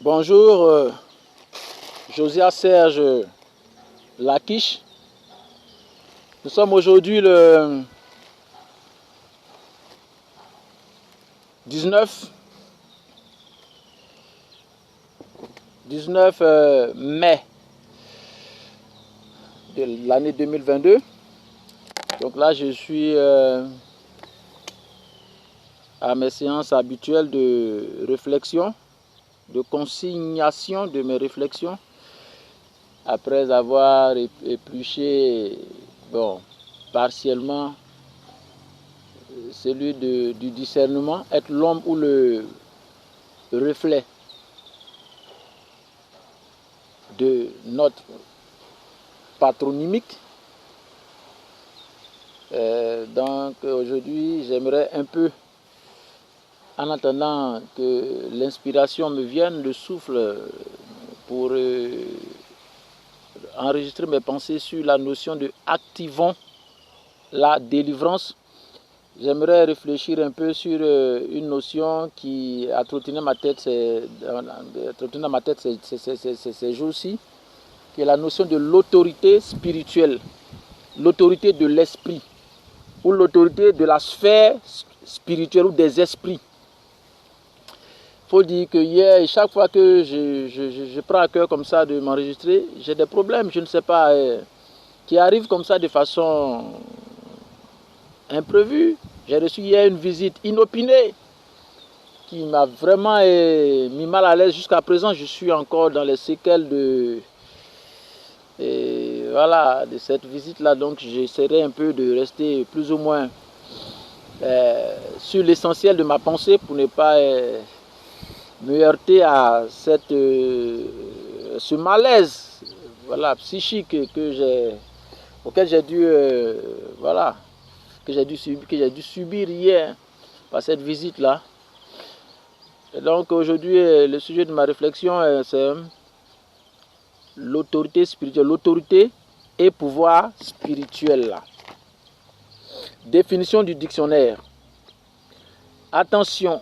Bonjour, Josias Serge Lakiche. Nous sommes aujourd'hui le 19 mai de l'année 2022. Donc là, je suis à mes séances habituelles de réflexion, de consignation de mes réflexions, après avoir épluché, partiellement celui du discernement, être l'homme ou le reflet de notre patronymique. Donc aujourd'hui, j'aimerais un peu, en attendant que l'inspiration me vienne, le souffle, pour enregistrer mes pensées sur la notion de activons la délivrance. J'aimerais réfléchir un peu sur une notion qui a trottiné ma tête ces jours-ci, qui est la notion de l'autorité spirituelle, l'autorité de l'esprit, ou l'autorité de la sphère spirituelle ou des esprits. Il faut dire que hier, chaque fois que je prends à cœur comme ça de m'enregistrer, j'ai des problèmes, je ne sais pas, qui arrivent comme ça de façon imprévue. J'ai reçu hier une visite inopinée qui m'a vraiment mis mal à l'aise. Jusqu'à présent, je suis encore dans les séquelles de cette visite-là. Donc j'essaierai un peu de rester plus ou moins sur l'essentiel de ma pensée pour ne pas me heurter à ce malaise psychique auquel j'ai dû subir hier par cette visite-là. Et donc aujourd'hui, le sujet de ma réflexion, c'est l'autorité spirituelle, l'autorité et pouvoir spirituel. Définition du dictionnaire. Attention,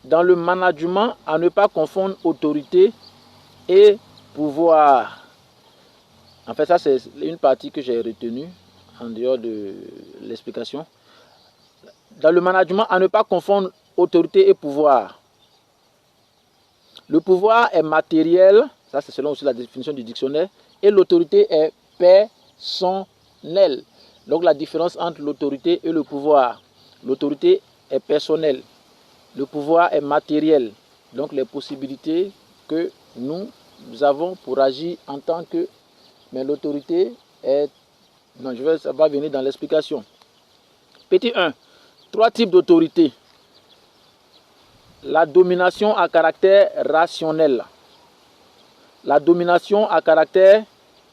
dans le management, à ne pas confondre autorité et pouvoir. En fait, ça c'est une partie que j'ai retenue en dehors de l'explication. Dans le management, à ne pas confondre autorité et pouvoir. Le pouvoir est matériel, ça c'est selon aussi la définition du dictionnaire, et l'autorité est personnelle. Donc la différence entre l'autorité et le pouvoir. L'autorité est personnelle. Le pouvoir est matériel, donc les possibilités que nous avons pour agir en tant que... Mais l'autorité est... Non, ça va venir dans l'explication. Petit 1. 3 types d'autorité. La domination à caractère rationnel. La domination à caractère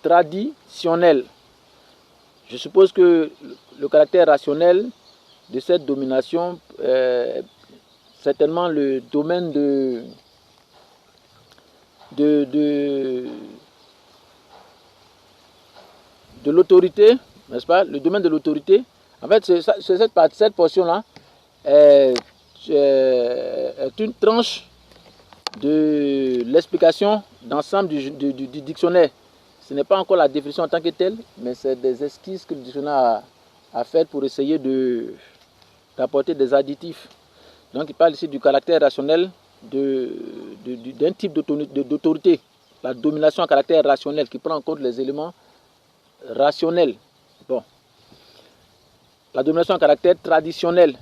traditionnel. Je suppose que le caractère rationnel de cette domination certainement le domaine de l'autorité, n'est-ce pas? Le domaine de l'autorité. En fait, cette portion-là est une tranche de l'explication d'ensemble du dictionnaire. Ce n'est pas encore la définition en tant que telle, mais c'est des esquisses que le dictionnaire a faites pour essayer d'apporter des additifs. Donc il parle ici du caractère rationnel d'un type d'autorité. La domination à caractère rationnel qui prend en compte les éléments rationnels. Bon. La domination à caractère traditionnel.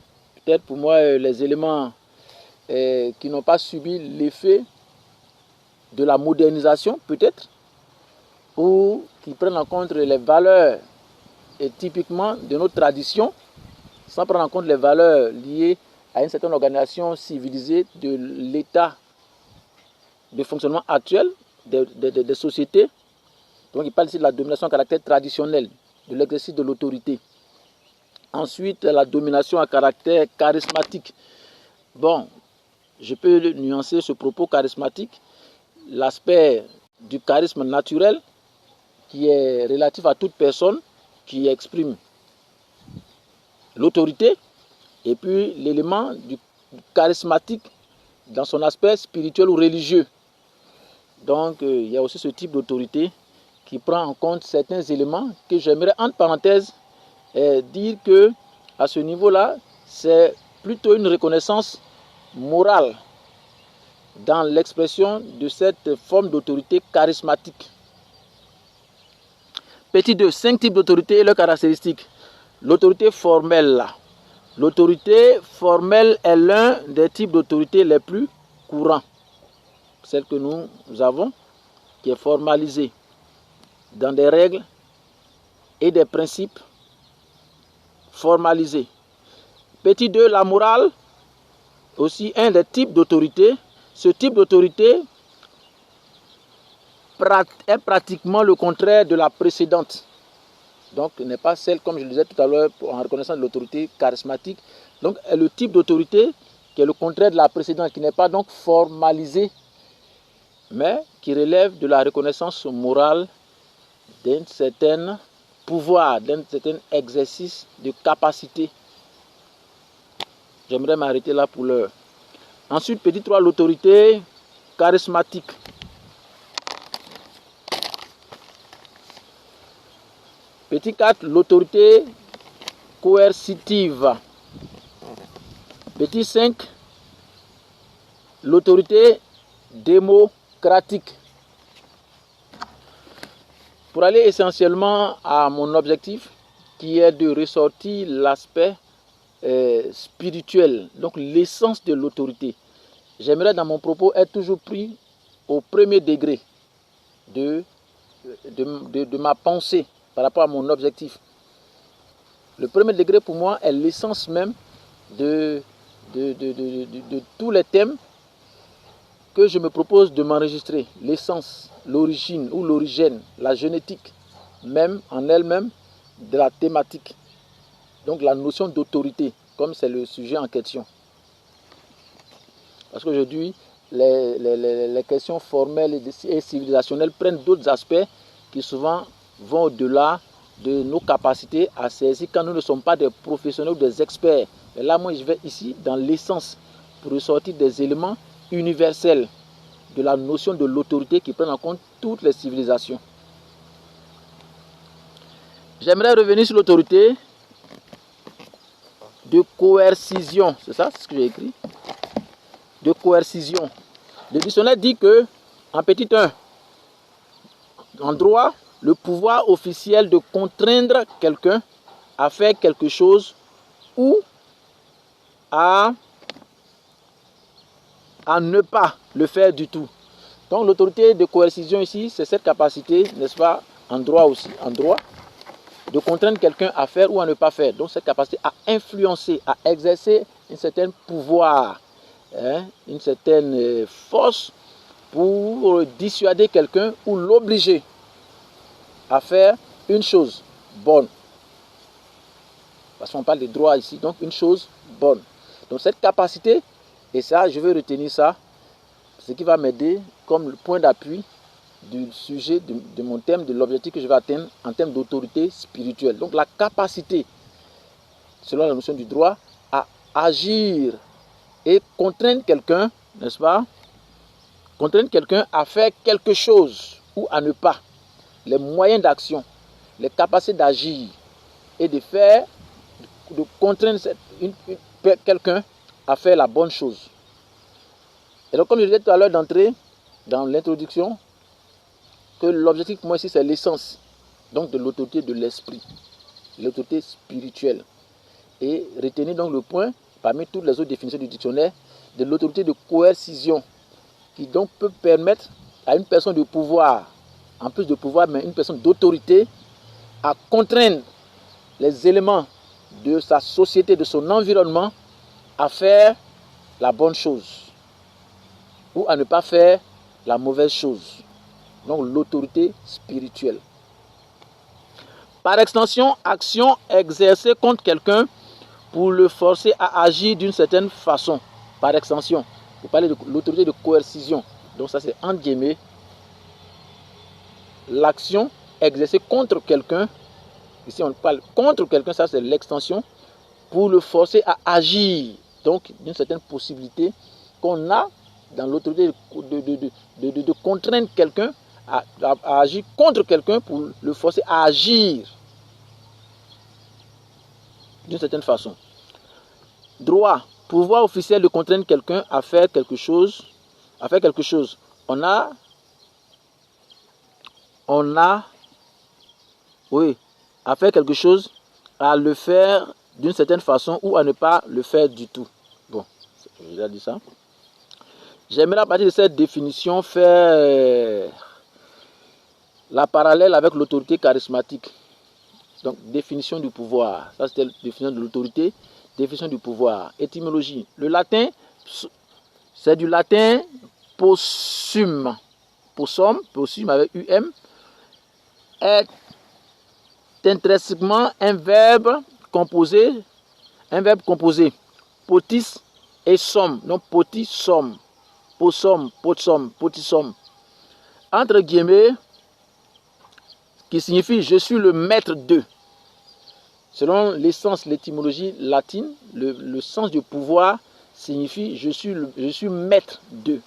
Peut-être pour moi les éléments qui n'ont pas subi l'effet de la modernisation peut-être, ou qui prennent en compte les valeurs typiquement de notre tradition, sans prendre en compte les valeurs liées à une certaine organisation civilisée de l'état de fonctionnement actuel des sociétés. Donc il parle ici de la domination à caractère traditionnel, de l'exercice de l'autorité. Ensuite, la domination à caractère charismatique. Bon, je peux nuancer ce propos charismatique. L'aspect du charisme naturel qui est relatif à toute personne qui exprime l'autorité, et puis l'élément du charismatique dans son aspect spirituel ou religieux. Donc, il y a aussi ce type d'autorité qui prend en compte certains éléments que j'aimerais, entre parenthèses, dire que à ce niveau-là, c'est plutôt une reconnaissance morale dans l'expression de cette forme d'autorité charismatique. Petit 2, 5 types d'autorité et leurs caractéristiques. L'autorité formelle. L'autorité formelle est l'un des types d'autorité les plus courants. Celle que nous avons, qui est formalisée dans des règles et des principes formalisés. Petit 2, la morale, aussi un des types d'autorité. Ce type d'autorité est pratiquement le contraire de la précédente. Donc, n'est pas celle, comme je le disais tout à l'heure, en reconnaissant de l'autorité charismatique. Donc, est le type d'autorité qui est le contraire de la précédente, qui n'est pas donc formalisée, mais qui relève de la reconnaissance morale d'un certain pouvoir, d'un certain exercice de capacité. J'aimerais m'arrêter là pour l'heure. Ensuite, petit 3, l'autorité charismatique. Petit 4, l'autorité coercitive. Petit 5, l'autorité démocratique. Pour aller essentiellement à mon objectif, qui est de ressortir l'aspect spirituel, donc l'essence de l'autorité, j'aimerais dans mon propos être toujours pris au premier degré de ma pensée par rapport à mon objectif. Le premier degré pour moi est l'essence même de tous les thèmes que je me propose de m'enregistrer. L'essence, l'origine ou l'origine, la génétique même en elle-même de la thématique. Donc la notion d'autorité, comme c'est le sujet en question. Parce qu'aujourd'hui, les questions formelles et civilisationnelles prennent d'autres aspects qui souvent vont au-delà de nos capacités à saisir quand nous ne sommes pas des professionnels ou des experts. Et là, moi, je vais ici dans l'essence pour ressortir des éléments universels de la notion de l'autorité qui prennent en compte toutes les civilisations. J'aimerais revenir sur l'autorité de coercition. C'est ça, c'est ce que j'ai écrit. De coercition. Le dictionnaire dit que, en petit 1, en droit, le pouvoir officiel de contraindre quelqu'un à faire quelque chose ou à ne pas le faire du tout. Donc l'autorité de coercition ici, c'est cette capacité, n'est-ce pas, en droit aussi, en droit, de contraindre quelqu'un à faire ou à ne pas faire. Donc cette capacité à influencer, à exercer un certain pouvoir, une certaine force pour dissuader quelqu'un ou l'obliger à faire une chose bonne. Parce qu'on parle de droit ici, donc une chose bonne. Donc cette capacité, et ça, je vais retenir ça, ce qui va m'aider comme le point d'appui du sujet de mon thème, de l'objectif que je vais atteindre en termes d'autorité spirituelle. Donc la capacité, selon la notion du droit, à agir et contraindre quelqu'un, n'est-ce pas? Contraindre quelqu'un à faire quelque chose ou à ne pas. Les moyens d'action, les capacités d'agir et de faire, de contraindre quelqu'un à faire la bonne chose. Et donc, comme je disais tout à l'heure d'entrée, dans l'introduction, que l'objectif pour moi ici, c'est l'essence donc de l'autorité de l'esprit, l'autorité spirituelle. Et retenez donc le point, parmi toutes les autres définitions du dictionnaire, de l'autorité de coercition, qui donc peut permettre à une personne de pouvoir, en plus de pouvoir, mais une personne d'autorité, à contraindre les éléments de sa société, de son environnement, à faire la bonne chose ou à ne pas faire la mauvaise chose. Donc l'autorité spirituelle. Par extension, action exercée contre quelqu'un pour le forcer à agir d'une certaine façon. Par extension, vous parlez de l'autorité de coercition. Donc ça c'est entre guillemets l'action exercée contre quelqu'un. Ici on parle contre quelqu'un, ça c'est l'extension, pour le forcer à agir. Donc d'une certaine possibilité qu'on a dans l'autorité de contraindre quelqu'un à agir contre quelqu'un pour le forcer à agir d'une certaine façon. Droit, pouvoir officiel de contraindre quelqu'un à faire quelque chose. On a, oui, à faire quelque chose, à le faire d'une certaine façon ou à ne pas le faire du tout. Bon, j'ai déjà dit ça. J'aimerais à partir de cette définition faire la parallèle avec l'autorité charismatique. Donc, définition du pouvoir. Ça, c'était la définition de l'autorité. Définition du pouvoir. Étymologie. Le latin, c'est du latin possum. Possum avec UM, est intrinsèquement un verbe composé. Potis et somme. Donc, potissom. Possum, potissom. Entre guillemets, qui signifie je suis le maître de. Selon l'essence, l'étymologie latine, le sens du pouvoir signifie je suis maître de.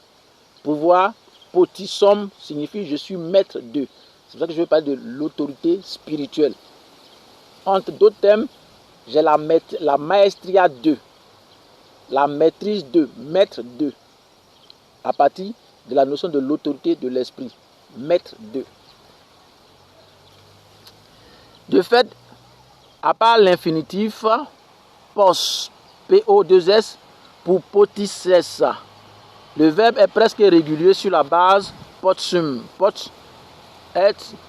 Pouvoir, potissom signifie je suis maître de. C'est pour ça que je veux parler de l'autorité spirituelle. Entre d'autres thèmes, j'ai la maestria de. La maîtrise de, maître de. À partir de la notion de l'autorité de l'esprit. Maître de. De fait, à part l'infinitif pos, P-O-2-S, pour potisses, le verbe est presque régulier sur la base potsum. Pot,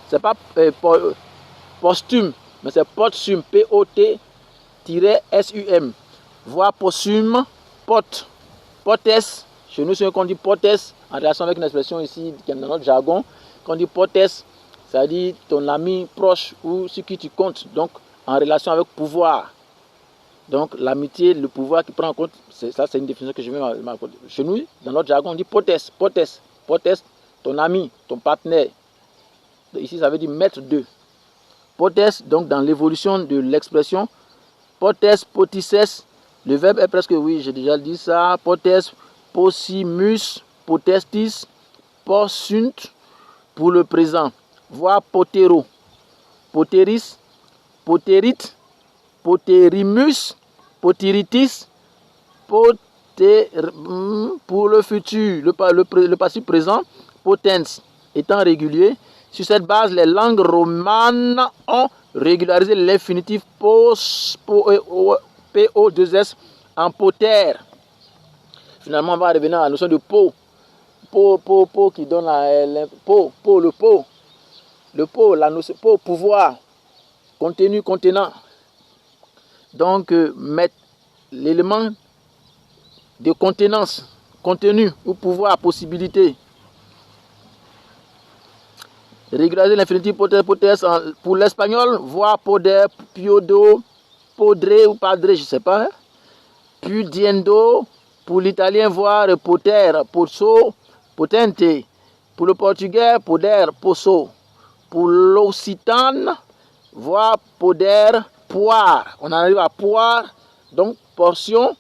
c'est pas posthume, mais c'est potsum, P-O-T-S-U-M. Voire possum, pot, potes. Chez nous, c'est qu'on dit potes, en relation avec une expression ici, qui est dans notre jargon, qu'on dit potes. C'est-à-dire ton ami proche ou ce qui tu comptes, donc en relation avec pouvoir. Donc l'amitié, le pouvoir qui prend en compte, ça c'est une définition que je mets chez nous, dans notre jargon, on dit potes, ton ami, ton partenaire. Ici ça veut dire maître de. Potes, donc dans l'évolution de l'expression, potes, potisses, le verbe est presque, oui, j'ai déjà dit ça, potes, possimus, potestis, possunt, pour le présent. Voir potero, poteris, poterite, poterimus, potiritis, pour le futur, le passé présent, potens étant régulier. Sur cette base, les langues romanes ont régularisé l'infinitif PO2S en poter. Finalement, on va revenir à la notion de pot qui donne le pot, la notion pot, pouvoir, contenu, contenant. Donc, mettre l'élément de contenance, contenu ou pouvoir, possibilité. Régulariser l'infinitif poter pour l'espagnol, voir poder, piodo, podre ou padre, je ne sais pas. Pudiendo, pour l'italien, voir poter, posso, potente. Pour le portugais, poder, posso. Pour l'occitane, voir poder, poire. On arrive à poire, donc portion,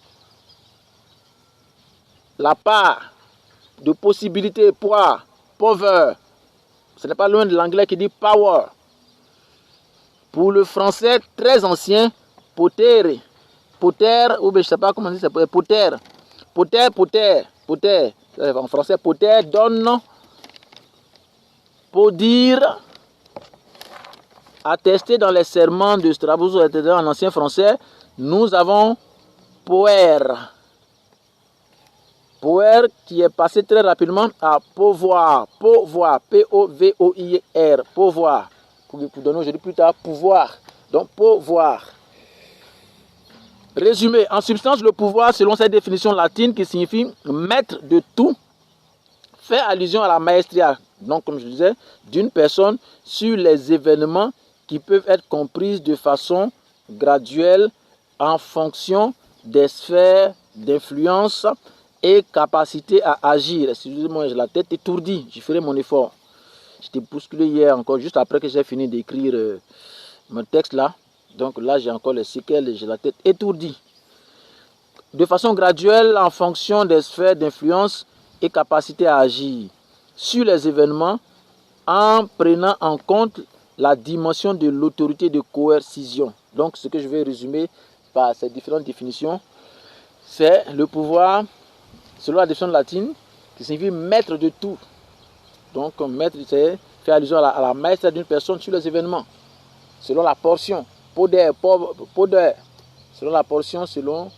la part de possibilité, poire, power. Ce n'est pas loin de l'anglais qui dit power. Pour le français très ancien, potere. Poter, ou bien je ne sais pas comment on dit, c'est poter. Poter. En français, poter donne, pour dire, attesté dans les serments de Strabos en ancien français, nous avons poer. Poer qui est passé très rapidement à pouvoir. P-O-V-O-I-R. Pouvoir. Pour donner aujourd'hui plus tard pouvoir. Donc pouvoir. Résumé. En substance, le pouvoir, selon cette définition latine qui signifie maître de tout, fait allusion à la maestria. Donc, comme je disais, d'une personne sur les événements qui peuvent être comprises de façon graduelle en fonction des sphères d'influence et capacité à agir. Excusez-moi, j'ai la tête étourdie, je ferai mon effort. J'étais bousculé hier encore, juste après que j'ai fini d'écrire mon texte là. Donc là, j'ai encore les séquelles et j'ai la tête étourdie. De façon graduelle en fonction des sphères d'influence et capacité à agir sur les événements en prenant en compte la dimension de l'autorité de coercition. Donc, ce que je vais résumer par ces différentes définitions, c'est le pouvoir, selon la définition latine, qui signifie maître de tout. Donc, maître, c'est faire allusion à la maîtrise d'une personne sur les événements, selon la portion, poder, selon la portion, selon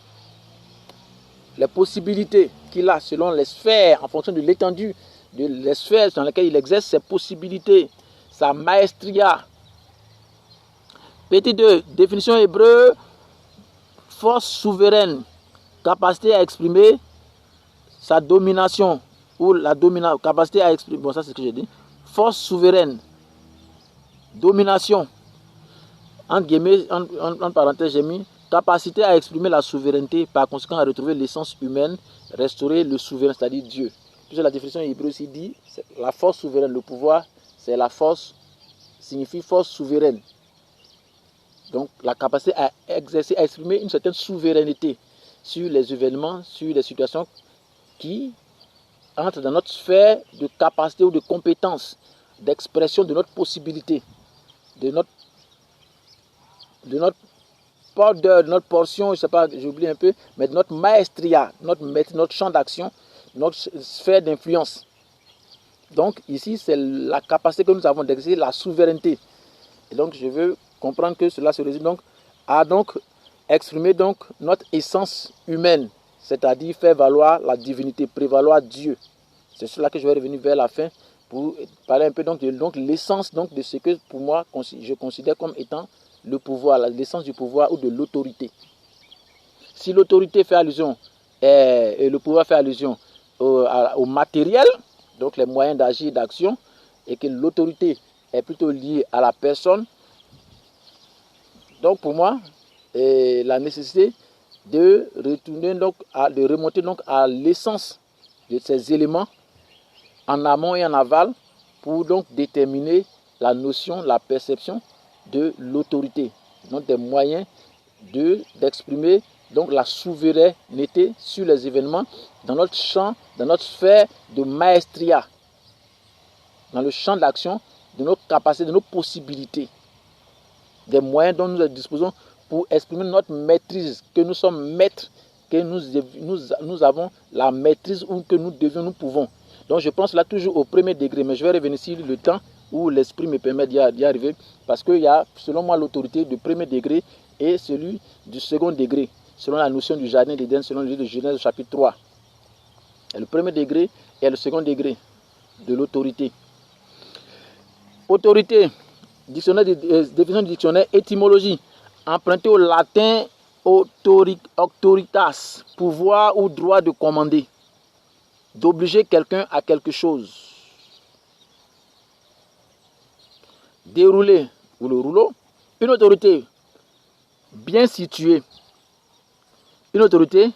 les possibilités qu'il a, selon les sphères, en fonction de l'étendue des sphères dans lesquelles il exerce ses possibilités, sa maestria. Petit 2, définition hébreu, force souveraine, capacité à exprimer sa domination, ou la capacité à exprimer, bon ça c'est ce que j'ai dit, force souveraine, domination, entre guillemets, en parenthèse j'ai mis, capacité à exprimer la souveraineté, par conséquent à retrouver l'essence humaine, restaurer le souverain, c'est-à-dire Dieu. Puisque la définition hébreu aussi dit, la force souveraine, le pouvoir, c'est la force, signifie force souveraine. Donc la capacité à exercer, à exprimer une certaine souveraineté sur les événements, sur les situations qui entrent dans notre sphère de capacité ou de compétence, d'expression de notre possibilité, de notre portion, je ne sais pas, j'oublie un peu, mais de notre maestria, notre champ d'action, notre sphère d'influence. Donc ici, c'est la capacité que nous avons d'exercer la souveraineté. Et donc je veux comprendre que cela se résume donc à exprimer donc notre essence humaine, c'est-à-dire faire valoir la divinité, prévaloir Dieu. C'est cela que je vais revenir vers la fin pour parler un peu donc de l'essence donc de ce que pour moi je considère comme étant le pouvoir, l'essence du pouvoir ou de l'autorité. Si l'autorité fait allusion et le pouvoir fait allusion au matériel, donc les moyens d'agir et d'action, et que l'autorité est plutôt liée à la personne, donc pour moi, la nécessité de remonter donc à l'essence de ces éléments en amont et en aval pour donc déterminer la notion, la perception de l'autorité, donc des moyens d'exprimer donc la souveraineté sur les événements dans notre champ, dans notre sphère de maestria, dans le champ d'action de nos capacités, de nos possibilités, des moyens dont nous disposons pour exprimer notre maîtrise, que nous sommes maîtres, que nous avons la maîtrise ou que nous pouvons. Donc je pense là toujours au premier degré, mais je vais revenir sur le temps où l'esprit me permet d'y arriver, parce qu'il y a selon moi l'autorité du premier degré et celui du second degré, selon la notion du jardin d'Éden, selon le livre de Genèse chapitre 3. Et le premier degré et le second degré de l'autorité. Autorité, définition du dictionnaire, étymologie, emprunté au latin auctoritas, pouvoir ou droit de commander, d'obliger quelqu'un à quelque chose. Dérouler ou le rouleau, une autorité bien située, une autorité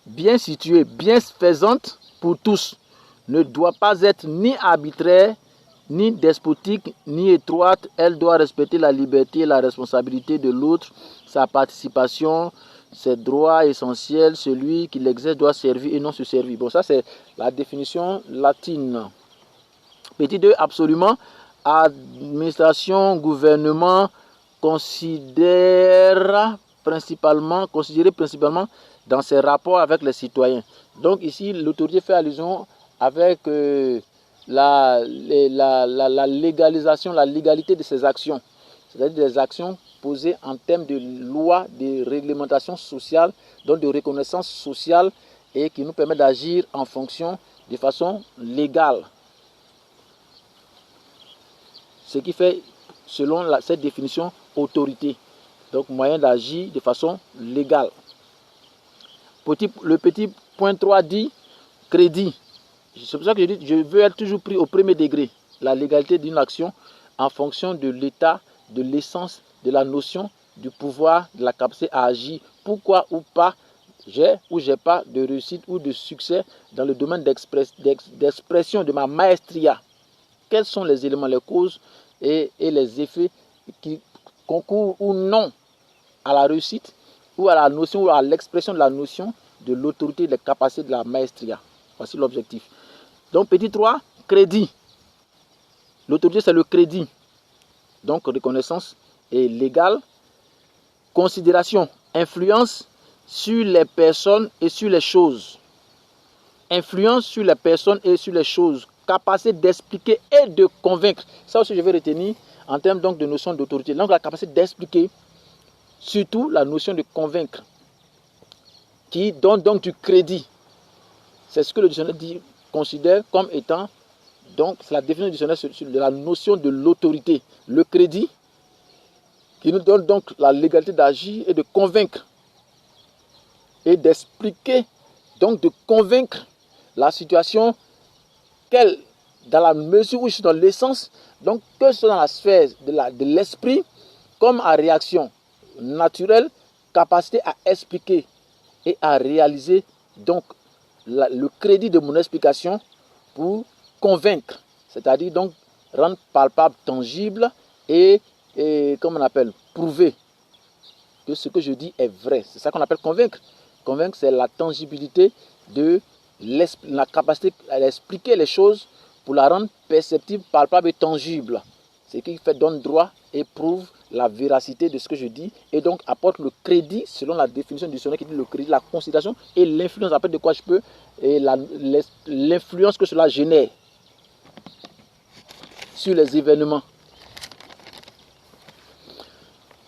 bien située, bien faisante pour tous, ne doit pas être ni arbitraire, ni despotique, ni étroite. Elle doit respecter la liberté et la responsabilité de l'autre, sa participation, ses droits essentiels. Celui qui l'exerce doit servir et non se servir. Bon, ça c'est la définition latine. Petit 2, absolument. Administration, gouvernement, considéré principalement dans ses rapports avec les citoyens. Donc ici, l'autorité fait allusion avec la légalisation, la légalité de ses actions, c'est-à-dire des actions posées en termes de loi, de réglementation sociale, donc de reconnaissance sociale, et qui nous permet d'agir en fonction de façon légale. Ce qui fait, selon cette définition, autorité. Donc moyen d'agir de façon légale. Le petit point 3 dit crédit. C'est pour ça que je dis je veux être toujours pris au premier degré. La légalité d'une action en fonction de l'état, de l'essence, de la notion, du pouvoir, de la capacité à agir. Pourquoi ou pas j'ai ou j'ai pas de réussite ou de succès dans le domaine d'expression de ma maestria. Quels sont les éléments, les causes et les effets qui concourent ou non à la réussite ou à la notion ou à l'expression de la notion de l'autorité, des capacités de la maestria. Voici l'objectif. Donc, petit 3, crédit. L'autorité, c'est le crédit. Donc, reconnaissance est légale. Considération, influence sur les personnes et sur les choses. Influence sur les personnes et sur les choses. Capacité d'expliquer et de convaincre. Ça aussi, je vais retenir en termes donc, de notion d'autorité. Donc, la capacité d'expliquer, surtout la notion de convaincre, qui donne donc du crédit. C'est ce que le dictionnaire considère comme étant, donc, c'est la définition du dictionnaire de la notion de l'autorité. Le crédit, qui nous donne donc la légalité d'agir et de convaincre et d'expliquer, donc de convaincre la situation, qu'elle, dans la mesure où je suis dans l'essence, donc que ce soit dans la sphère de l'esprit, comme à réaction naturelle, capacité à expliquer et à réaliser donc le crédit de mon explication pour convaincre, c'est-à-dire donc rendre palpable, tangible et comme on appelle, prouver que ce que je dis est vrai. C'est ça qu'on appelle convaincre. Convaincre, c'est la tangibilité de la capacité à expliquer les choses pour la rendre perceptible, palpable et tangible. Ce qui fait donne droit et prouve la véracité de ce que je dis et donc apporte le crédit selon la définition du dictionnaire qui dit le crédit, la considération et l'influence, après de quoi je peux, et l'influence que cela génère sur les événements.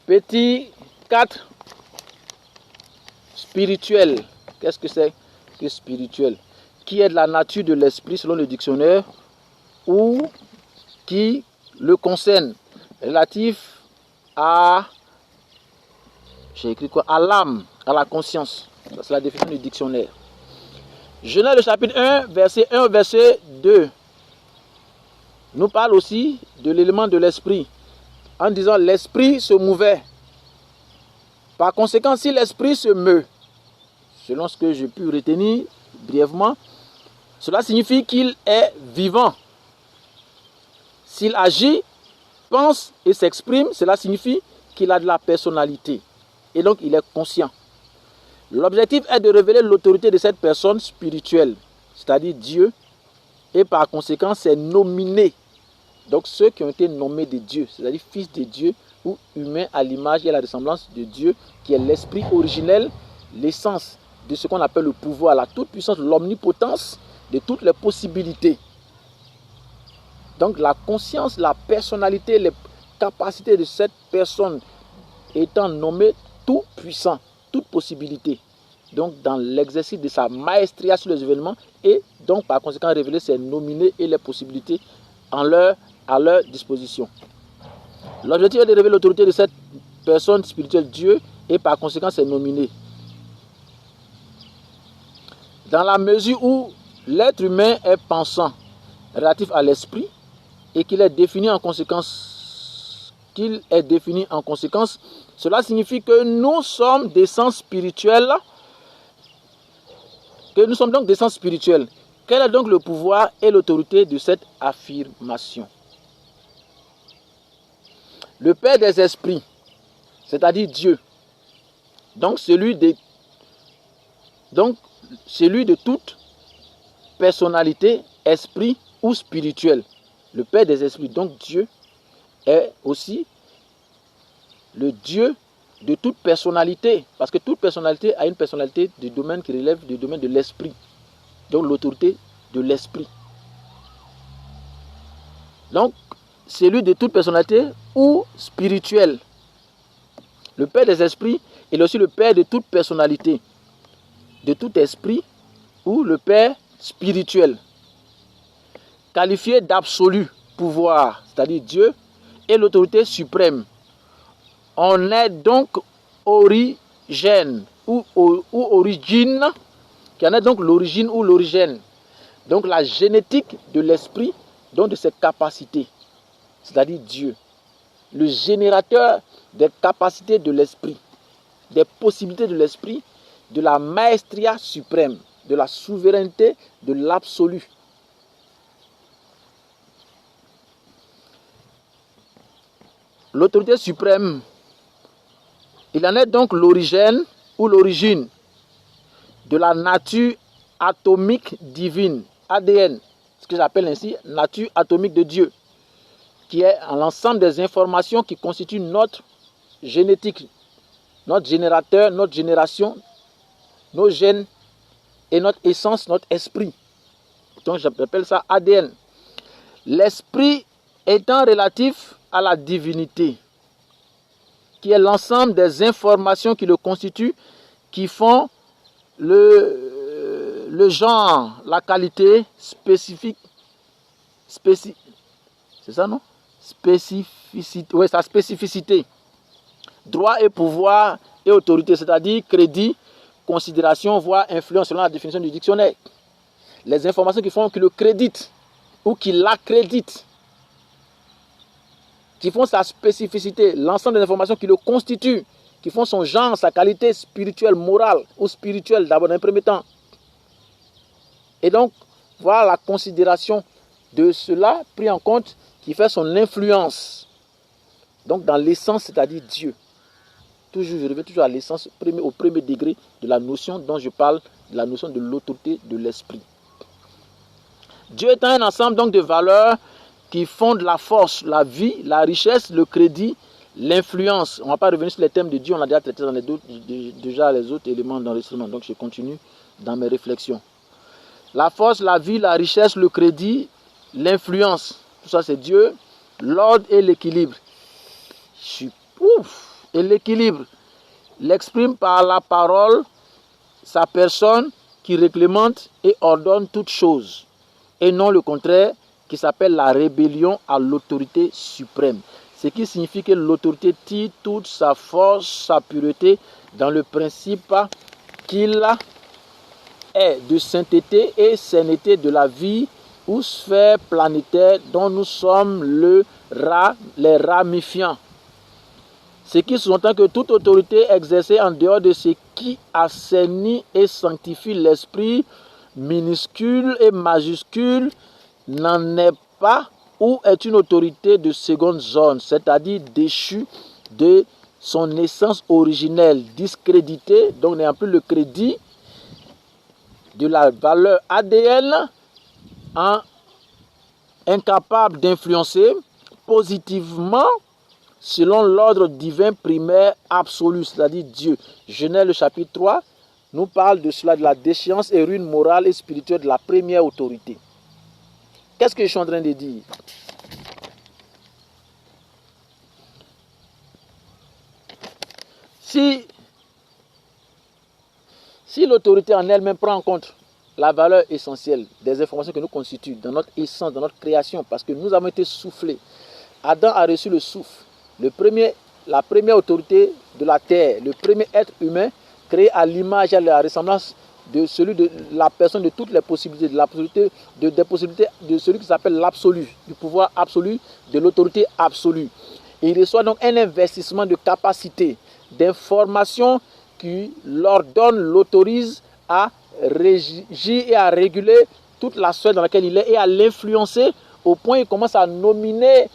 Petit 4, spirituel. Qu'est-ce que c'est que spirituel? Qui est de la nature de l'esprit selon le dictionnaire ou qui le concerne, relatif à, j'ai écrit quoi? À l'âme, à la conscience. Ça, c'est la définition du dictionnaire. Genèse le chapitre 1, verset 1 au verset 2 nous parle aussi de l'élément de l'esprit, en disant l'esprit se mouvait. Par conséquent, si l'esprit se meut, selon ce que j'ai pu retenir brièvement, cela signifie qu'il est vivant. S'il agit, pense et s'exprime, cela signifie qu'il a de la personnalité. Et donc, il est conscient. L'objectif est de révéler l'autorité de cette personne spirituelle, c'est-à-dire Dieu, et par conséquent, c'est nominer. Donc, ceux qui ont été nommés de Dieu, c'est-à-dire fils de Dieu ou humains à l'image et à la ressemblance de Dieu, qui est l'esprit originel, l'essence de ce qu'on appelle le pouvoir, la toute-puissance, l'omnipotence de toutes les possibilités. Donc, la conscience, la personnalité, les capacités de cette personne étant nommée tout puissant, toute possibilité. Donc, dans l'exercice de sa maestria sur les événements et donc, par conséquent, révéler ses nominés et les possibilités à leur disposition. L'objectif est de révéler l'autorité de cette personne spirituelle, Dieu, et par conséquent, ses nominés. Dans la mesure où l'être humain est pensant relatif à l'esprit et qu'il est défini en conséquence, cela signifie que nous sommes d'essence spirituelle, que nous sommes donc d'essence spirituelle. Quel est donc le pouvoir et l'autorité de cette affirmation? Le Père des esprits, c'est-à-dire Dieu, donc celui de toute personnalité, esprit ou spirituel. Le Père des esprits, donc Dieu, est aussi le Dieu de toute personnalité, parce que toute personnalité a une personnalité du domaine qui relève du domaine de l'esprit, donc l'autorité de l'esprit. Donc, celui de toute personnalité ou spirituelle. Le Père des esprits est aussi le Père de toute personnalité, de tout esprit ou le Père spirituel. Qualifié d'absolu pouvoir, c'est-à-dire Dieu, et l'autorité suprême. On est donc origène ou origine, qui en est donc l'origine ou l'origine. Donc la génétique de l'esprit, donc de ses capacités, c'est-à-dire Dieu. Le générateur des capacités de l'esprit, des possibilités de l'esprit, de la maestria suprême, de la souveraineté, de l'absolu. L'autorité suprême, il en est donc l'origine ou l'origine de la nature atomique divine, ADN, ce que j'appelle ainsi nature atomique de Dieu, qui est l'ensemble des informations qui constituent notre génétique, notre générateur, notre génération, nos gènes et notre essence, notre esprit. Donc j'appelle ça ADN. L'esprit étant relatif à la divinité, qui est l'ensemble des informations qui le constituent, qui font le genre, la qualité spécifique, c'est ça non? Spécificité, oui, sa spécificité, droit et pouvoir et autorité, c'est-à-dire crédit, considération, voire influence selon la définition du dictionnaire. Les informations qui font qu'il le crédite ou qui l'accrédite, qui font sa spécificité, l'ensemble des informations qui le constituent, qui font son genre, sa qualité spirituelle, morale ou spirituelle d'abord dans un premier temps. Et donc, voilà la considération de cela pris en compte qui fait son influence. Donc, dans l'essence, c'est-à-dire Dieu. Toujours, je reviens toujours à l'essence, au premier degré de la notion dont je parle, de la notion de l'autorité de l'esprit. Dieu est un ensemble donc de valeurs qui fondent la force, la vie, la richesse, le crédit, l'influence. On ne va pas revenir sur les thèmes de Dieu, on a déjà traité dans déjà les autres éléments d'enregistrement. Donc je continue dans mes réflexions. La force, la vie, la richesse, le crédit, l'influence. Tout ça c'est Dieu. L'ordre et l'équilibre. Et l'équilibre l'exprime par la parole, sa personne qui réglemente et ordonne toutes choses. Et non le contraire, qui s'appelle la rébellion à l'autorité suprême. Ce qui signifie que l'autorité tire toute sa force, sa pureté dans le principe qu'il est de sainteté et sainteté de la vie ou sphère planétaire dont nous sommes les ramifiants. Ce qui sous-entend que toute autorité exercée en dehors de ce qui assainit et sanctifie l'esprit minuscule et majuscule n'en est pas ou est une autorité de seconde zone, c'est-à-dire déchue de son essence originelle, discréditée, donc n'ayant plus le crédit de la valeur ADN, incapable d'influencer positivement selon l'ordre divin primaire absolu, c'est-à-dire Dieu. Genèse le chapitre 3 nous parle de cela, de la déchéance et ruine morale et spirituelle de la première autorité. Qu'est-ce que je suis en train de dire? Si l'autorité en elle-même prend en compte la valeur essentielle des informations que nous constituent dans notre essence, dans notre création, parce que nous avons été soufflés. Adam a reçu le souffle, la première autorité de la terre, le premier être humain créé à l'image et à la ressemblance de celui de la personne de toutes les possibilités, des possibilités de celui qui s'appelle l'absolu, du pouvoir absolu, de l'autorité absolue. Et il reçoit donc un investissement de capacité, d'information qui l'ordonne, l'autorise à régir et à réguler toute la sphère dans laquelle il est et à l'influencer au point où il commence à nommer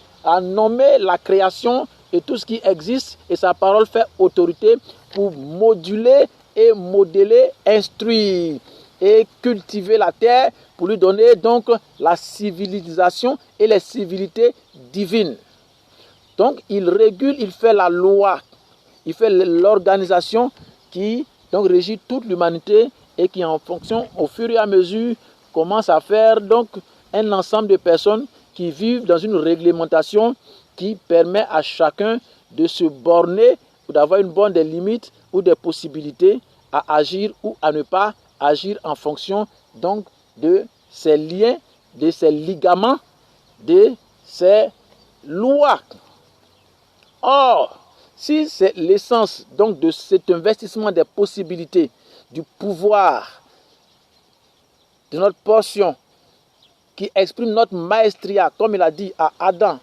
la création et tout ce qui existe, et sa parole fait autorité pour moduler et modeler, instruire et cultiver la terre pour lui donner donc la civilisation et les civilités divines. Donc il régule, il fait la loi, il fait l'organisation qui donc régit toute l'humanité et qui en fonction au fur et à mesure commence à faire donc un ensemble de personnes qui vivent dans une réglementation qui permet à chacun de se borner ou d'avoir une bonne des limites ou des possibilités à agir ou à ne pas agir en fonction donc de ces liens, de ces ligaments, de ces lois. Or, si c'est l'essence donc de cet investissement des possibilités, du pouvoir, de notre portion, qui exprime notre maestria, comme il a dit à Adam,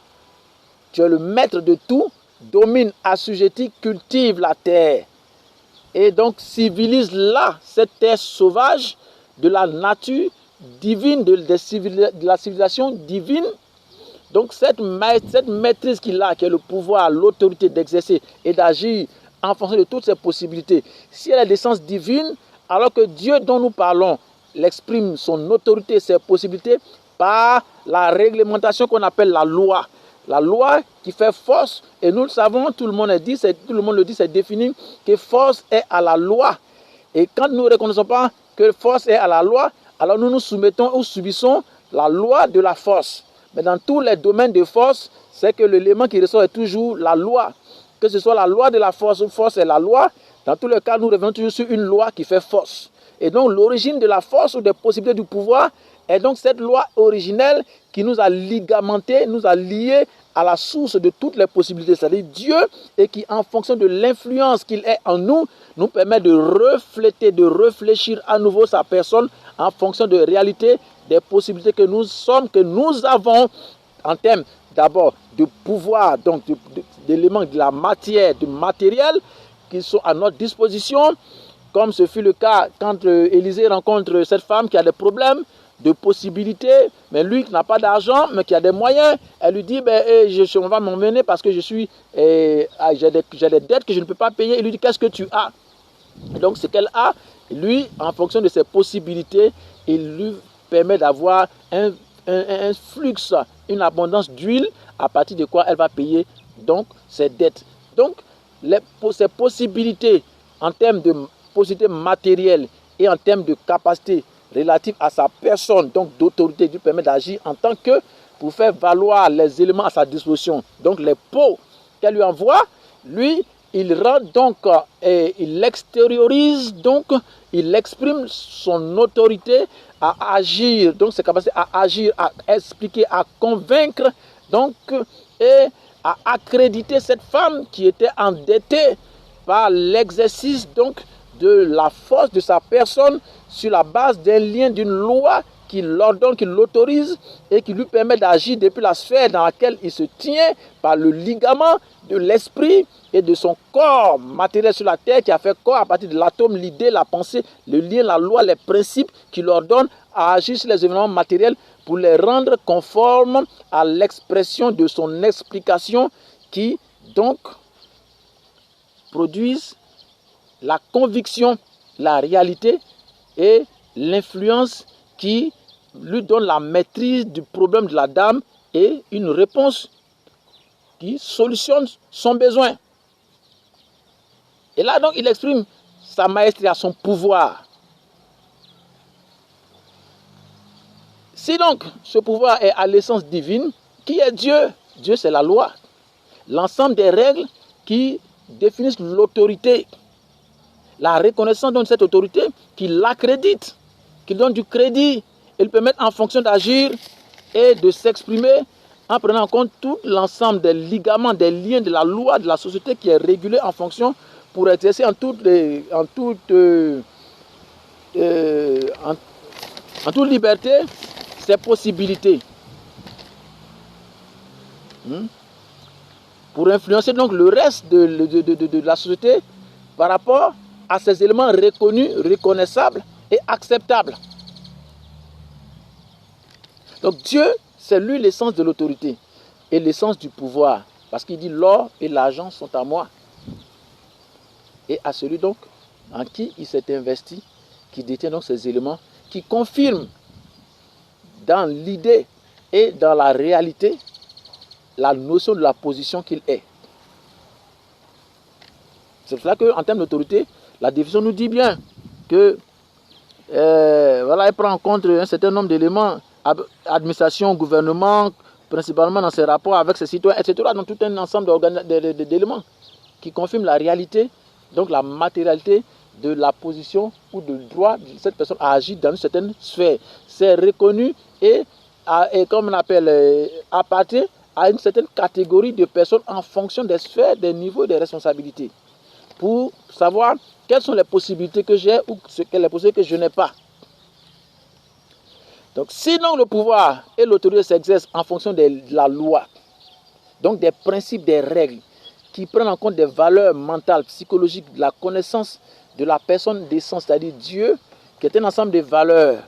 tu es le maître de tout, domine, assujettit, cultive la terre. Et donc civilise là cette terre sauvage de la nature divine, de la civilisation divine. Donc cette maîtrise qu'il a, qui est le pouvoir, l'autorité d'exercer et d'agir en fonction de toutes ces possibilités, si elle est d'essence divine, alors que Dieu dont nous parlons exprime son autorité, ses possibilités par la réglementation qu'on appelle la loi. La loi qui fait force, et nous le savons, tout le monde le dit, c'est défini que force est à la loi. Et quand nous ne reconnaissons pas que force est à la loi, alors nous nous soumettons ou subissons la loi de la force. Mais dans tous les domaines de force, c'est que l'élément qui ressort est toujours la loi. Que ce soit la loi de la force ou force est la loi, dans tous les cas, nous revenons toujours sur une loi qui fait force. Et donc l'origine de la force ou des possibilités du pouvoir est donc cette loi originelle qui nous a ligamentés, nous a liés à la source de toutes les possibilités, c'est-à-dire Dieu, et qui, en fonction de l'influence qu'il est en nous, nous permet de refléter, de réfléchir à nouveau sa personne en fonction de réalité, des possibilités que nous sommes, que nous avons en termes d'abord de pouvoir, donc d'éléments de la matière, du matériel qui sont à notre disposition, comme ce fut le cas quand Élisée rencontre cette femme qui a des problèmes de possibilités, mais lui qui n'a pas d'argent, mais qui a des moyens, elle lui dit, on va m'emmener parce que j'ai des dettes que je ne peux pas payer. Il lui dit, qu'est-ce que tu as? Et donc ce qu'elle a, lui, en fonction de ses possibilités, il lui permet d'avoir un flux, une abondance d'huile, à partir de quoi elle va payer donc ses dettes. Donc ces possibilités en termes de possibilités matérielles et en termes de capacité relative à sa personne, donc d'autorité, lui permet d'agir en tant que pour faire valoir les éléments à sa disposition. Donc les pots qu'elle lui envoie, lui, il rend donc, il extériorise, donc il exprime son autorité à agir, donc ses capacités à agir, à expliquer, à convaincre, donc, et à accréditer cette femme qui était endettée par l'exercice donc de la force de sa personne sur la base d'un lien, d'une loi qui l'ordonne, qui l'autorise et qui lui permet d'agir depuis la sphère dans laquelle il se tient par le ligament de l'esprit et de son corps matériel sur la terre qui a fait corps à partir de l'atome, l'idée, la pensée, le lien, la loi, les principes qui l'ordonnent à agir sur les événements matériels pour les rendre conformes à l'expression de son explication qui donc produisent la conviction, la réalité et l'influence qui lui donne la maîtrise du problème de la dame et une réponse qui solutionne son besoin. Et là donc il exprime sa maestria, son pouvoir. Si donc ce pouvoir est à l'essence divine, qui est Dieu? Dieu c'est la loi. L'ensemble des règles qui définissent l'autorité. La reconnaissance de cette autorité qui l'accrédite, qui donne du crédit et lui permet en fonction d'agir et de s'exprimer en prenant en compte tout l'ensemble des ligaments, des liens de la loi de la société qui est régulé en fonction pour exercer en toute liberté ses possibilités. Pour influencer donc le reste de la société par rapport à ces éléments reconnus, reconnaissables et acceptables. Donc Dieu, c'est lui l'essence de l'autorité et l'essence du pouvoir. Parce qu'il dit l'or et l'argent sont à moi. Et à celui donc en qui il s'est investi, qui détient donc ces éléments, qui confirme dans l'idée et dans la réalité la notion de la position qu'il est. C'est pour cela qu'en termes d'autorité, la définition nous dit bien que elle prend en compte un certain nombre d'éléments, administration, gouvernement, principalement dans ses rapports avec ses citoyens, etc. Donc tout un ensemble d'éléments qui confirment la réalité, donc la matérialité de la position ou du droit de cette personne à agir dans une certaine sphère. C'est reconnu et comme on appelle, appartient à une certaine catégorie de personnes en fonction des sphères, des niveaux et des responsabilités. Pour savoir quelles sont les possibilités que j'ai ou quelles les possibilités que je n'ai pas. Donc, sinon le pouvoir et l'autorité s'exercent en fonction de la loi, donc des principes, des règles, qui prennent en compte des valeurs mentales, psychologiques, de la connaissance de la personne d'essence, c'est-à-dire Dieu, qui est un ensemble de valeurs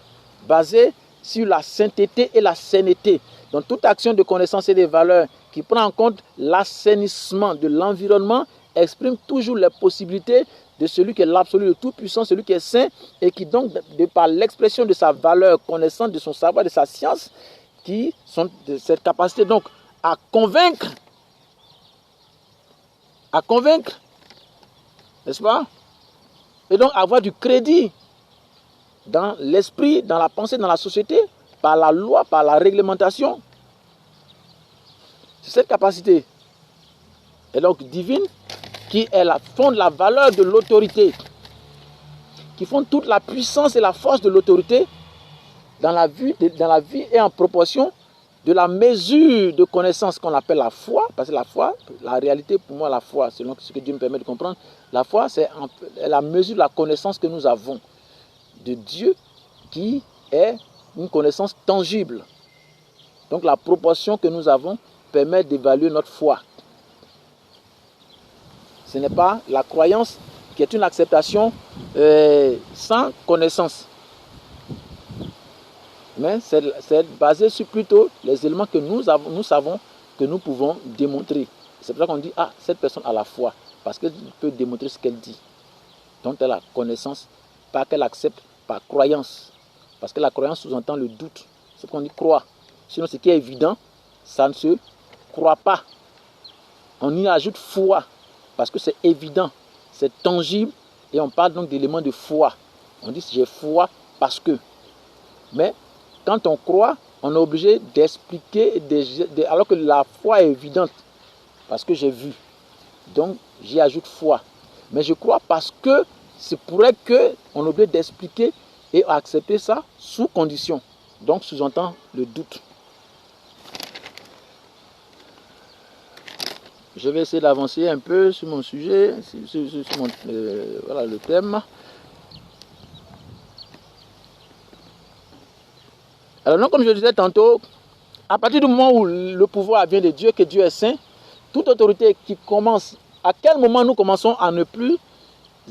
basées sur la sainteté et la sainteté. Donc, toute action de connaissance et des valeurs qui prend en compte l'assainissement de l'environnement exprime toujours les possibilités de celui qui est l'absolu, le tout-puissant, celui qui est saint, et qui donc, par l'expression de sa valeur, connaissance de son savoir, de sa science, qui sont de cette capacité donc à convaincre, n'est-ce pas? Et donc avoir du crédit dans l'esprit, dans la pensée, dans la société, par la loi, par la réglementation. C'est cette capacité, et donc divine, qui est fonde la valeur de l'autorité, qui fonde toute la puissance et la force de l'autorité dans la vie et en proportion de la mesure de connaissance qu'on appelle la foi. Parce que la foi, la réalité pour moi, la foi, selon ce que Dieu me permet de comprendre, la foi c'est la mesure de la connaissance que nous avons de Dieu, qui est une connaissance tangible. Donc la proportion que nous avons permet d'évaluer notre foi. Ce n'est pas la croyance qui est une acceptation sans connaissance. Mais c'est basé sur plutôt les éléments que nous savons, que nous pouvons démontrer. C'est pour ça qu'on dit, ah, cette personne a la foi, parce qu'elle peut démontrer ce qu'elle dit. Donc elle a la connaissance, pas qu'elle accepte par croyance. Parce que la croyance sous-entend le doute. C'est ce qu'on dit croire. Sinon, ce qui est évident, ça ne se croit pas. On y ajoute foi, parce que c'est évident, c'est tangible, et on parle donc d'éléments de foi. On dit j'ai foi parce que. Mais quand on croit, on est obligé d'expliquer, alors que la foi est évidente, parce que j'ai vu. Donc j'y ajoute foi. Mais je crois parce que c'est pourrait qu'on est obligé d'expliquer et accepter ça sous condition. Donc sous-entend le doute. Je vais essayer d'avancer un peu sur mon sujet, voilà le thème. Alors donc, comme je le disais tantôt, à partir du moment où le pouvoir vient de Dieu, que Dieu est saint, toute autorité qui commence, à quel moment nous commençons à ne plus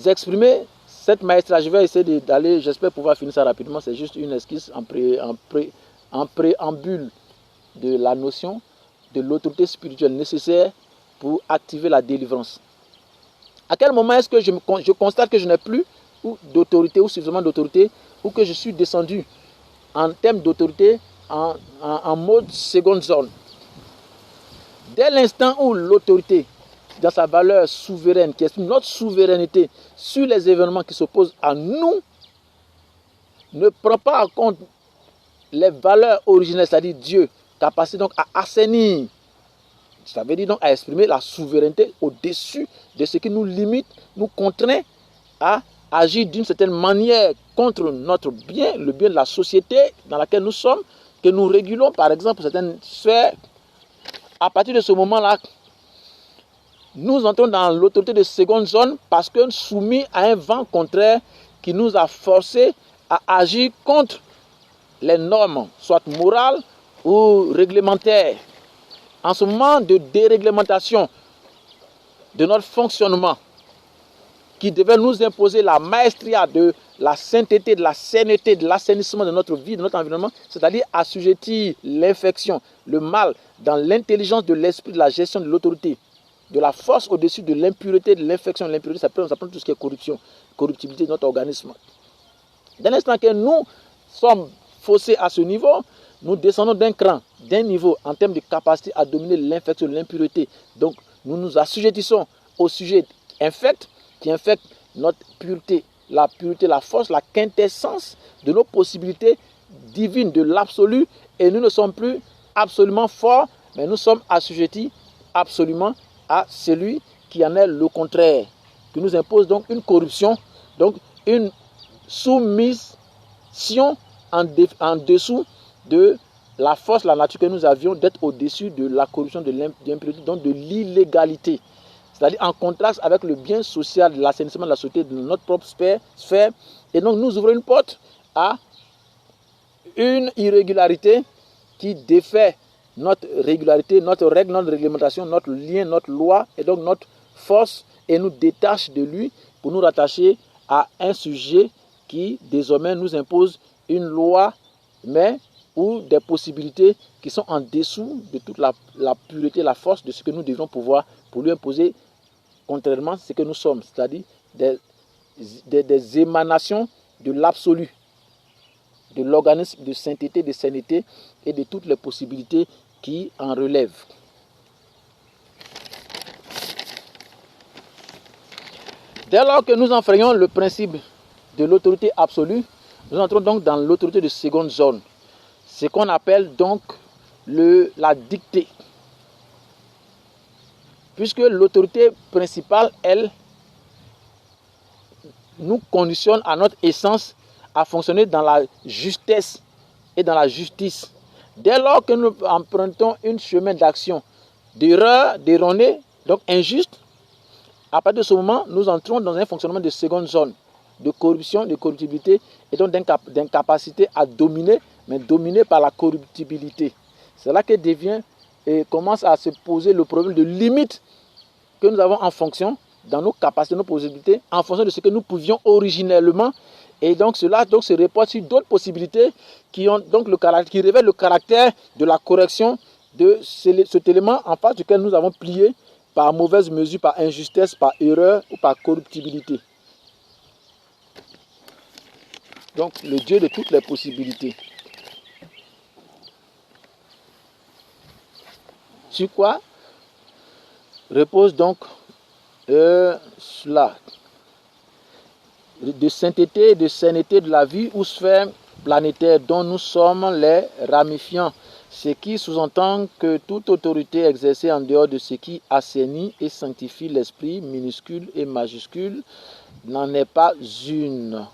exprimer cette maestria? Je vais essayer d'aller, j'espère pouvoir finir ça rapidement, c'est juste une esquisse en préambule de la notion de l'autorité spirituelle nécessaire pour activer la délivrance. À quel moment est-ce que je constate que je n'ai plus d'autorité ou suffisamment d'autorité, ou que je suis descendu en termes d'autorité en mode seconde zone? Dès l'instant où l'autorité, dans sa valeur souveraine, qui est notre souveraineté sur les événements qui s'opposent à nous, ne prend pas en compte les valeurs originelles, c'est-à-dire Dieu, capacité donc à assainir, ça veut dire donc à exprimer la souveraineté au-dessus de ce qui nous limite, nous contraint à agir d'une certaine manière contre notre bien, le bien de la société dans laquelle nous sommes, que nous régulons par exemple certaines sphères. À partir de ce moment-là, nous entrons dans l'autorité de seconde zone parce que soumis à un vent contraire qui nous a forcés à agir contre les normes, soit morales ou réglementaires. En ce moment de déréglementation de notre fonctionnement, qui devait nous imposer la maestria de la sainteté, de la sainteté, de l'assainissement de notre vie, de notre environnement, c'est-à-dire assujettir l'infection, le mal, dans l'intelligence de l'esprit, de la gestion de l'autorité, de la force au-dessus de l'impureté, de l'infection, de l'impureté, ça prend tout ce qui est corruption, corruptibilité de notre organisme. Dès l'instant que nous sommes faussés à ce niveau, nous descendons d'un cran, d'un niveau en termes de capacité à dominer l'infection, l'impureté. Donc nous nous assujettissons au sujet infect, qui infecte notre pureté, la force, la quintessence de nos possibilités divines, de l'absolu, et nous ne sommes plus absolument forts, mais nous sommes assujettis absolument à celui qui en est le contraire, qui nous impose donc une corruption, donc une soumission en dessous de la force, la nature que nous avions d'être au-dessus de la corruption, de l'impureté, donc de l'illégalité. C'est-à-dire en contraste avec le bien social, de l'assainissement de la société, de notre propre sphère. Et donc nous ouvrons une porte à une irrégularité qui défait notre régularité, notre règle, notre réglementation, notre lien, notre loi, et donc notre force, et nous détache de lui pour nous rattacher à un sujet qui désormais nous impose une loi, mais ou des possibilités qui sont en dessous de toute la pureté, la force de ce que nous devons pouvoir pour lui imposer contrairement à ce que nous sommes, c'est-à-dire des émanations de l'absolu, de l'organisme de sainteté, de sainteté et de toutes les possibilités qui en relèvent. Dès lors que nous enfreignons le principe de l'autorité absolue, nous entrons donc dans l'autorité de seconde zone, ce qu'on appelle donc la dictée. Puisque l'autorité principale, elle, nous conditionne à notre essence à fonctionner dans la justesse et dans la justice. Dès lors que nous empruntons un chemin d'action d'erreur, d'erroné, donc injuste, à partir de ce moment, nous entrons dans un fonctionnement de seconde zone, de corruption, de corruptibilité, et donc d'incapacité à dominer, mais dominé par la corruptibilité. C'est là que devient et commence à se poser le problème de limite que nous avons en fonction, dans nos capacités, nos possibilités, en fonction de ce que nous pouvions originellement. Et donc cela se reporte sur d'autres possibilités qui révèlent le caractère de la correction de cet élément en face duquel nous avons plié par mauvaise mesure, par injustice, par erreur ou par corruptibilité. Donc le Dieu de toutes les possibilités. Sur quoi repose donc cela de sainteté et de sainteté de la vie ou sphère planétaire dont nous sommes les ramifiants, ce qui sous-entend que toute autorité exercée en dehors de ce qui assainit et sanctifie l'esprit minuscule et majuscule n'en est pas une.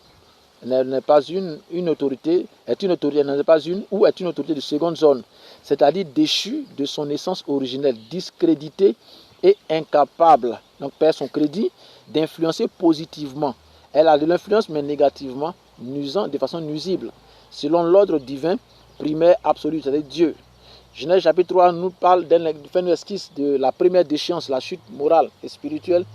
N'est pas une autorité, est une autorité, n'en est pas une ou est une autorité de seconde zone, c'est-à-dire déchue de son essence originelle, discréditée et incapable, donc perd son crédit, d'influencer positivement. Elle a de l'influence mais négativement, nuisant de façon nuisible, selon l'ordre divin primaire absolu, c'est-à-dire Dieu. Genèse chapitre 3 nous parle d'un esquisse de la première déchéance, la chute morale et spirituelle,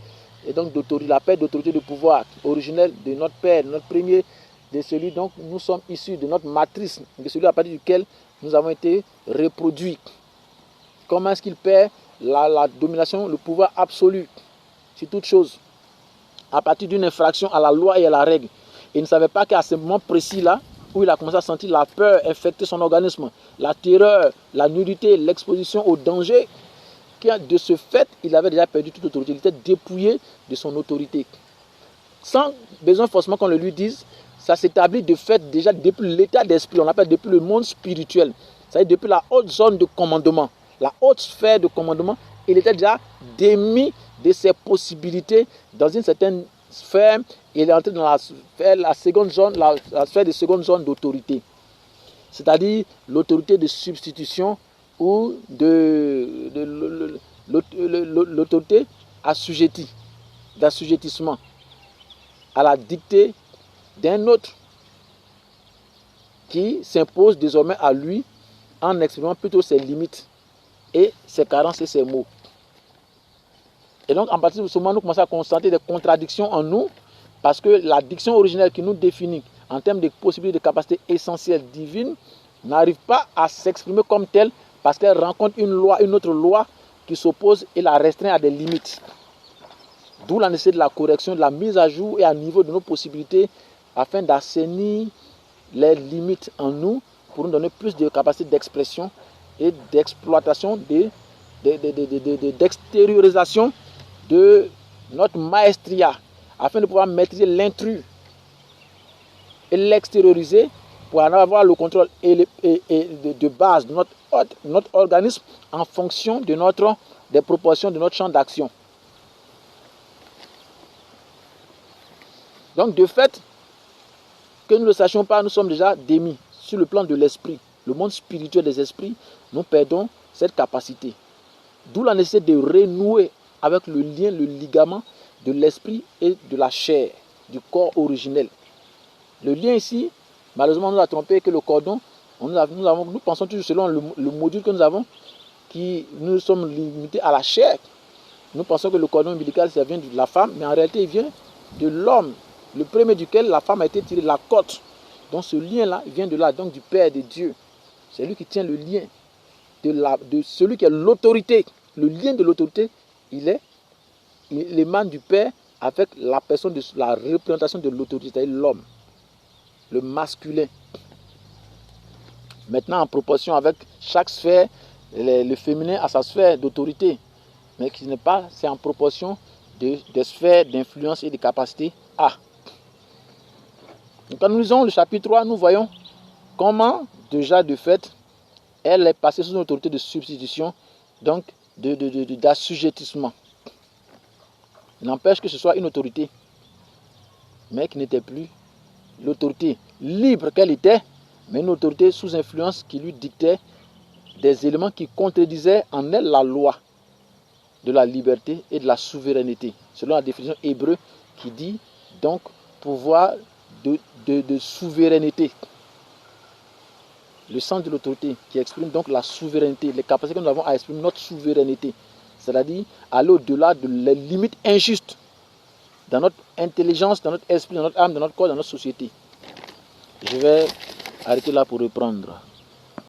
et donc la perte d'autorité de pouvoir originelle de notre Père, notre premier, de celui dont nous sommes issus, de notre matrice, de celui à partir duquel nous avons été reproduits. Comment est-ce qu'il perd la domination, le pouvoir absolu sur toute chose, à partir d'une infraction à la loi et à la règle. Il ne savait pas qu'à ce moment précis-là, où il a commencé à sentir la peur infecter son organisme, la terreur, la nudité, l'exposition au danger, de ce fait, il avait déjà perdu toute autorité. Il était dépouillé de son autorité. Sans besoin forcément qu'on le lui dise, ça s'établit de fait déjà depuis l'état d'esprit, on appelle depuis le monde spirituel, c'est-à-dire depuis la haute zone de commandement, la haute sphère de commandement, il était déjà démis de ses possibilités dans une certaine sphère, il est entré dans la seconde zone, la sphère de seconde zone d'autorité, c'est-à-dire l'autorité de substitution ou l'autorité assujettie, d'assujettissement à la dictée d'un autre qui s'impose désormais à lui en exprimant plutôt ses limites et ses carences et ses maux. Et donc, à partir de ce moment, nous commençons à constater des contradictions en nous parce que la diction originelle qui nous définit en termes de possibilités de capacités essentielles divines n'arrive pas à s'exprimer comme telle parce qu'elle rencontre une autre loi qui s'oppose et la restreint à des limites. D'où la nécessité de la correction, de la mise à jour et à niveau de nos possibilités afin d'assainir les limites en nous pour nous donner plus de capacité d'expression et d'exploitation, d'extériorisation de notre maestria afin de pouvoir maîtriser l'intrus et l'extérioriser pour en avoir le contrôle de base de notre organisme en fonction des proportions de notre champ d'action. Donc de fait, que nous ne le sachions pas, nous sommes déjà démis sur le plan de l'esprit. Le monde spirituel des esprits, nous perdons cette capacité. D'où la nécessité de renouer avec le lien, le ligament de l'esprit et de la chair, du corps originel. Le lien ici, malheureusement, nous a trompé que le cordon, nous pensons toujours selon le module que nous avons, qui nous sommes limités à la chair. Nous pensons que le cordon ombilical, ça vient de la femme, mais en réalité, il vient de l'homme, le premier duquel la femme a été tirée de la côte. Donc ce lien-là, il vient de là, donc du Père de Dieu. C'est lui qui tient le lien de celui qui a l'autorité. Le lien de l'autorité, il émane du Père avec la personne de la représentation de l'autorité, c'est-à-dire l'homme, le masculin. Maintenant, en proportion avec chaque sphère, le féminin a sa sphère d'autorité, mais qui n'est pas, c'est en proportion des sphères d'influence et de capacité A. Donc, quand nous lisons le chapitre 3, nous voyons comment, déjà de fait, elle est passée sous une autorité de substitution, donc d'assujettissement. Il n'empêche que ce soit une autorité, mais qui n'était plus l'autorité libre qu'elle était, mais une autorité sous influence qui lui dictait des éléments qui contredisaient en elle la loi de la liberté et de la souveraineté, selon la définition hébreu qui dit donc pouvoir de souveraineté. Le sens de l'autorité qui exprime donc la souveraineté, les capacités que nous avons à exprimer notre souveraineté, c'est-à-dire aller au-delà de les limites injustes dans notre intelligence, dans notre esprit, dans notre âme, dans notre corps, dans notre société. Je vais arrêter là pour reprendre.